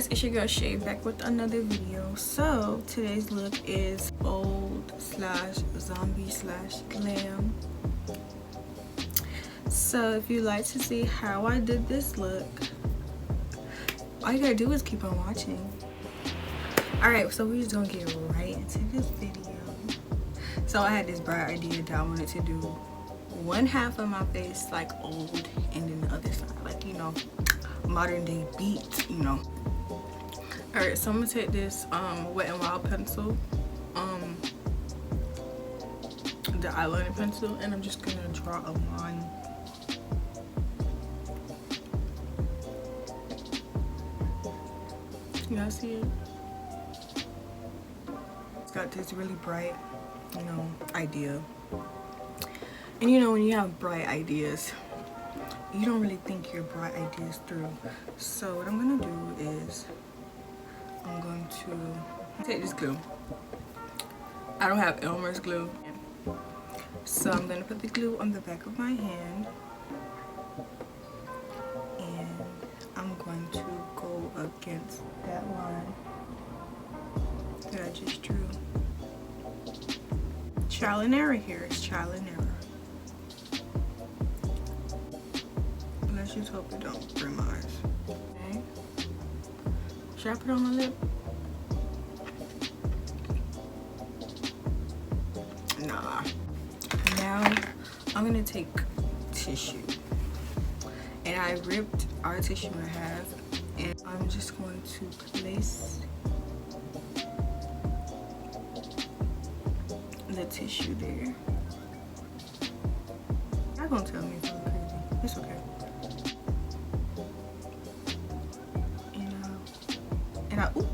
it's your girl Shay back with another video. So today's look is old slash zombie slash glam. So if you'd like to see how I did this look, all you gotta do is keep on watching. Alright, so we're just gonna get right into this video. So I had this bright idea that I wanted to do one half of my face like old and then the other side like, you know, modern day beat, you know. Alright, so I'm gonna take this Wet n Wild pencil, the eyeliner pencil, and I'm just gonna draw a line. You guys see it? It's got this really bright, you know, idea. And you know, when you have bright ideas, you don't really think your bright ideas through. So what I'm gonna do is I'm going to take this glue. I don't have Elmer's glue, so I'm gonna put the glue on the back of my hand, and I'm going to go against that line that I just drew. Trial and error here. It's trial and error. Let's just hope it don't burn my eyes. Okay. Should I put it on my lip? Nah. Now I'm gonna take tissue, and I ripped our tissue in half, and I'm just going to place the tissue there. You're not gonna tell me if I'm crazy. It's okay. Ooh.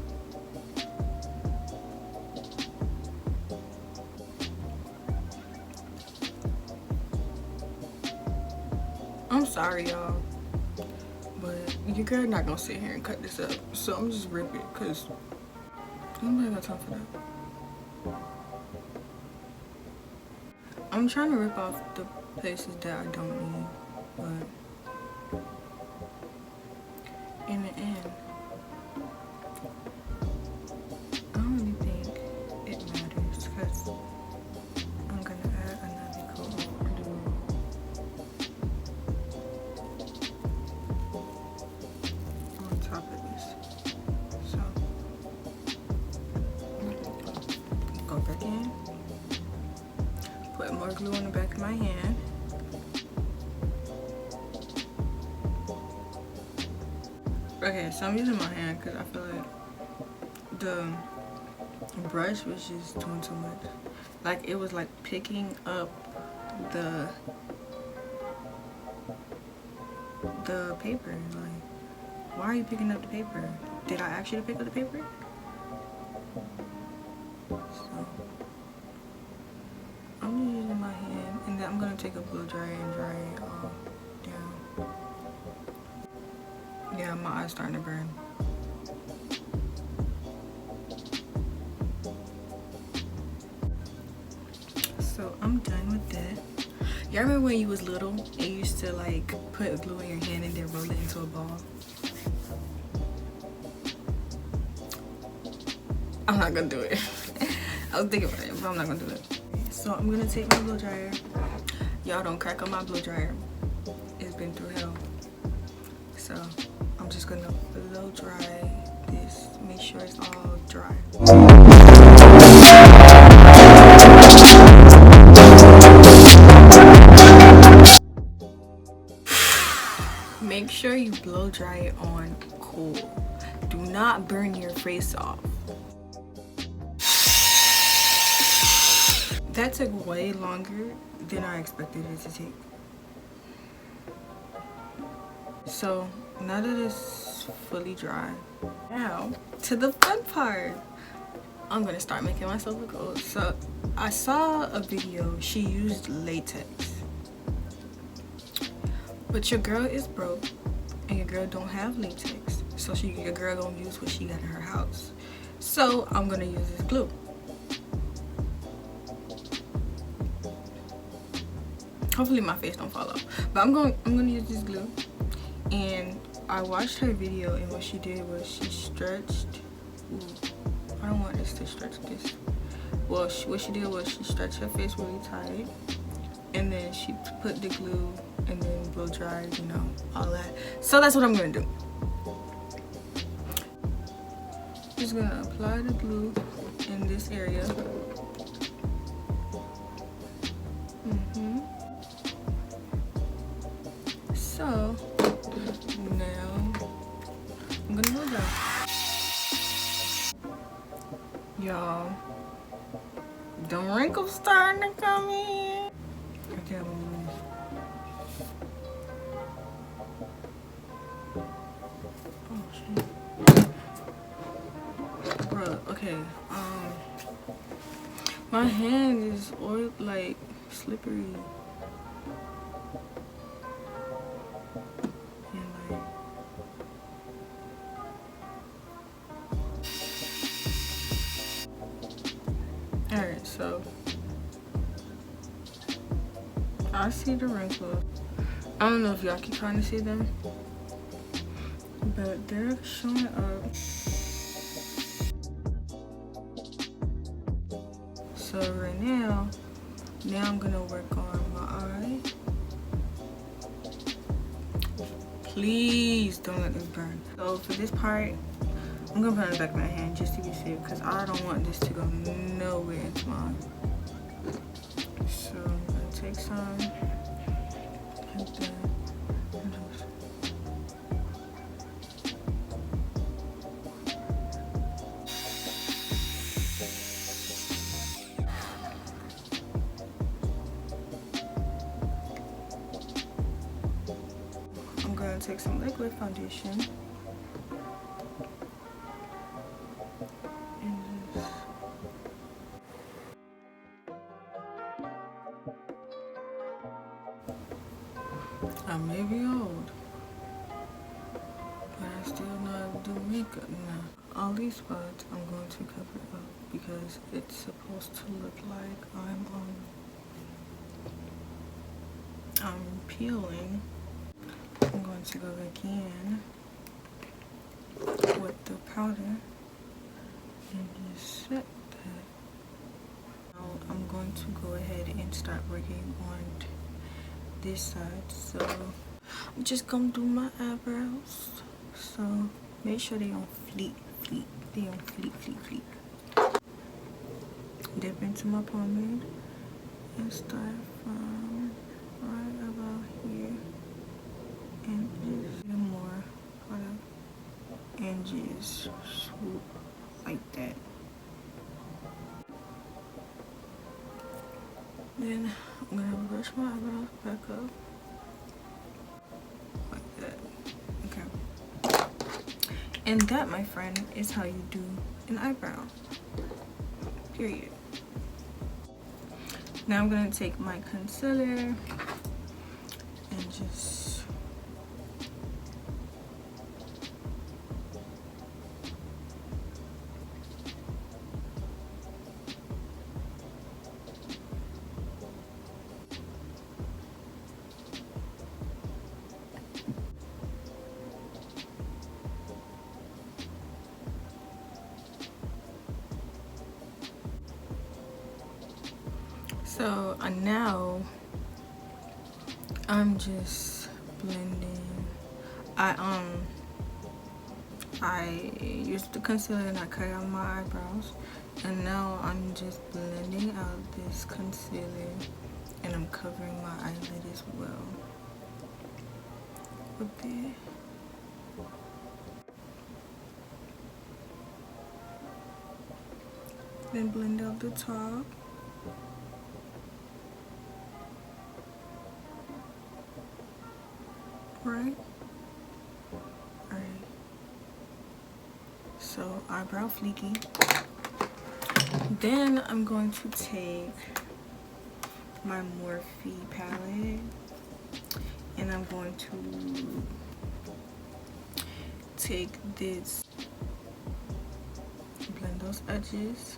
I'm sorry, y'all, but your girl not gonna sit here and cut this up, so I'm just rip it because nobody got time for that. I'm trying to rip off the places that I don't need, but in the end, I don't really think it matters because I'm gonna add another coat of glue on top of this. So go back in, put more glue on the back of my hand. Okay, so I'm using my hand because I feel like the brush was just doing too much. Like, it was like picking up the paper. Like, why are you picking up the paper? Did I ask you to pick up the paper? So I'm just using my hand, and then I'm gonna take a blow dryer and dry it all down. Yeah, my eye's starting to burn. So I'm done with that. Y'all remember when you was little and you used to like put glue in your hand and then roll it into a ball? I'm not gonna do it. I was thinking about it, but I'm not gonna do it. So I'm gonna take my blow dryer. Y'all don't crack on my blow dryer. It's been through hell. So I'm just gonna blow dry this. Make sure it's all dry. Make sure you blow dry it on cool. Do not burn your face off. That took way longer than I expected it to take. So now that it's fully dry, now to the fun part. I'm gonna start making myself look old. So I saw a video, she used latex. But your girl is broke and your girl don't have latex. So your girl gonna use what she got in her house. So I'm gonna use this glue. Hopefully my face don't fall off. But I'm gonna use this glue, and I watched her video, and what she did was she stretched. Ooh, I don't want this to stretch this. Well, what she did was she stretched her face really tight, and then she put the glue, and then blow dried, you know, all that. So that's what I'm gonna do. Just gonna apply the glue in this area. So now I'm gonna go down. Y'all, the wrinkles starting to come in. Okay, oh shit. Bruh, okay. My hand is oil, like slippery. Alright, so I see the wrinkles. I don't know if y'all can kind of see them, but they're showing up. So right now I'm gonna work on my eye. Please don't let this burn. So for this part, I'm gonna put it on the back of my hand just to be safe, because I don't want this to go nowhere into my eye. So I'm gonna take some like that. I'm gonna take some liquid foundation. I may be old, but I still know how to do makeup now. All these spots I'm going to cover up because it's supposed to look like I'm peeling. I'm going to go back in with the powder and just set that. Now I'm going to go ahead and start working on this side. So I'm just gonna do my eyebrows. So make sure they don't fleek. They don't fleek. Dip into my pomade and start from right about here and just get more product and just swoop like that. Then I'm gonna brush my eyebrows back up like that. Okay. And that, my friend, is how you do an eyebrow. Period. Now I'm gonna take my concealer and just so now I'm just blending. I used the concealer and I cut out my eyebrows, and now I'm just blending out this concealer and I'm covering my eyelid as well with it. Then blend out the top. Right? Alright. So eyebrow fleeky. Then I'm going to take my Morphe palette and I'm going to take this, blend those edges.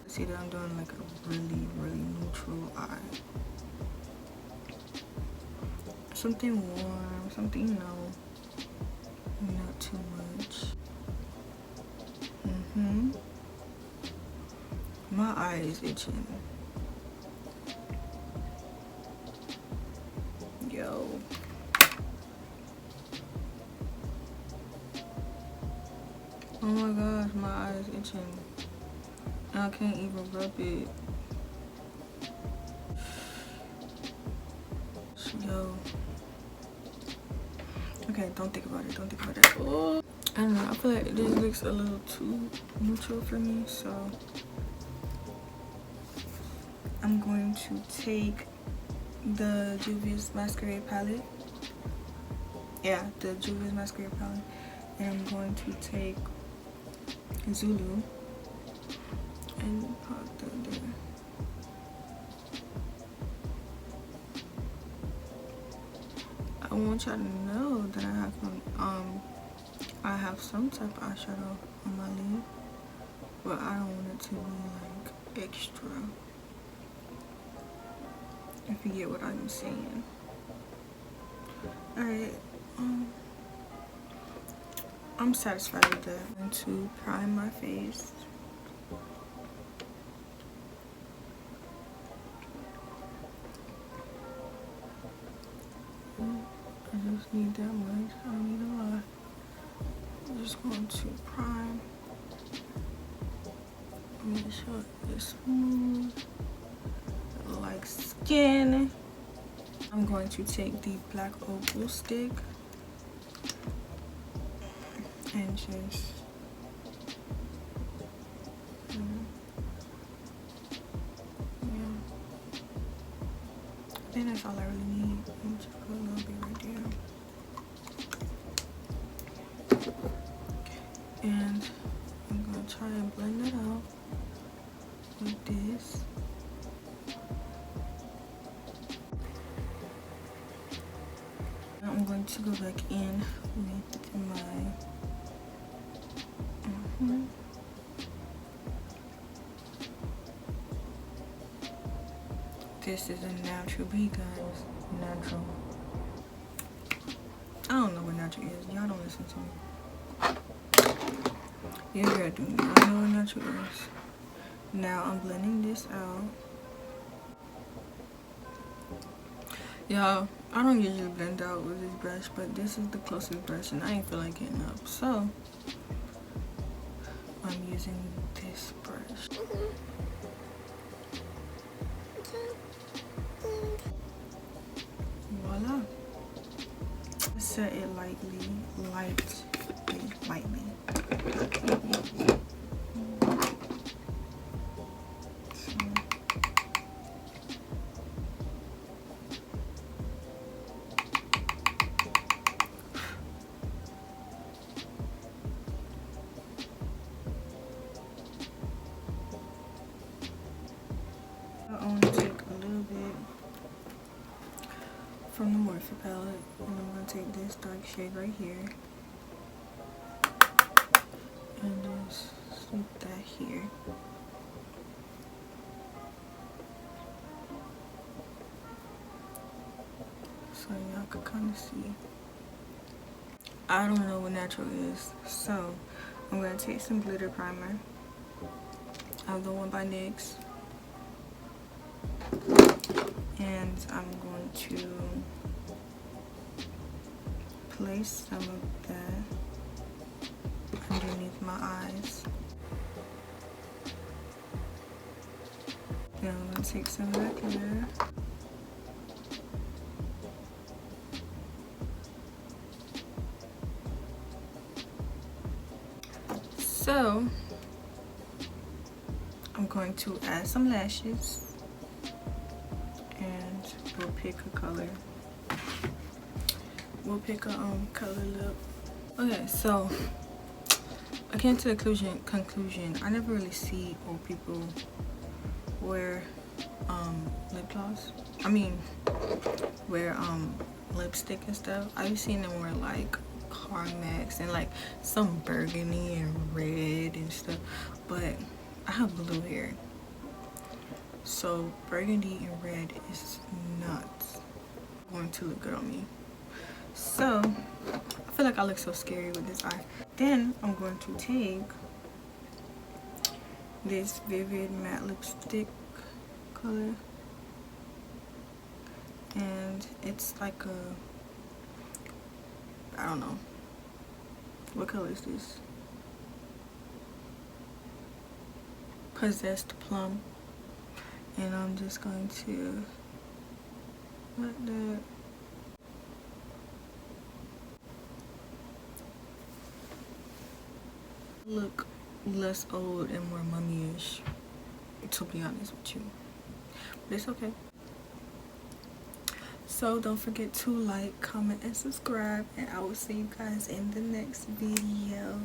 See that I'm doing like a really neutral eye. something warm, something, you know, not too much. My eye is itching. Yo. Oh my gosh, my eye is itching. I can't even rub it. Yo. Okay, don't think about it. Don't think about it. Oh. I don't know. I feel like this looks a little too neutral for me, so I'm going to take the Juvia's Masquerade palette. Yeah, the Juvia's Masquerade palette. And I'm going to take Zulu and put that there. I want y'all to know that I have some type of eyeshadow on my lid, but I don't want it to be like extra. If you get what I'm saying. Alright, I'm satisfied with that. I'm going to prime my face. I just need that much. I don't need a lot. I'm just going to prime. Make sure it's smooth, like skin. I'm going to take the black opal stick and just yeah. I think that's all I really need. I'm just put a little bit right there. And I'm gonna try and blend it out with this. Now I'm going to go back in with my This is a natural beat, guys. Natural. I don't know what natural is. Y'all don't listen to me. You gotta do. I know what natural is. Now I'm blending this out. Y'all, I don't usually blend out with this brush, but this is the closest brush and I ain't feel like getting up. So I'm using this brush. Voila. Set it lightly. I want to take a little bit from the Morphe palette, and I'm going to take this dark shade right here and just sweep that here. So y'all can kind of see. I don't know what natural is, so I'm going to take some glitter primer. I have the one by NYX. And I'm going to place some of that underneath my eyes. Then I'm going to take some of that glitter. So I'm going to add some lashes. We'll pick a color. We'll pick a color lip. Okay, so I came to the conclusion. I never really see old people wear lip gloss. I mean, wear lipstick and stuff. I've seen them wear like Carmex and like some burgundy and red and stuff. But I have blue hair. So burgundy and red is nuts. going to look good on me. So I feel like I look so scary with this eye. Then I'm going to take this Vivid Matte Lipstick color, and it's like a, I don't know, what color is this? Possessed Plum. And I'm just going to let that look less old and more mummy-ish, to be honest with you, but it's okay. So don't forget to like, comment, and subscribe, and I will see you guys in the next video.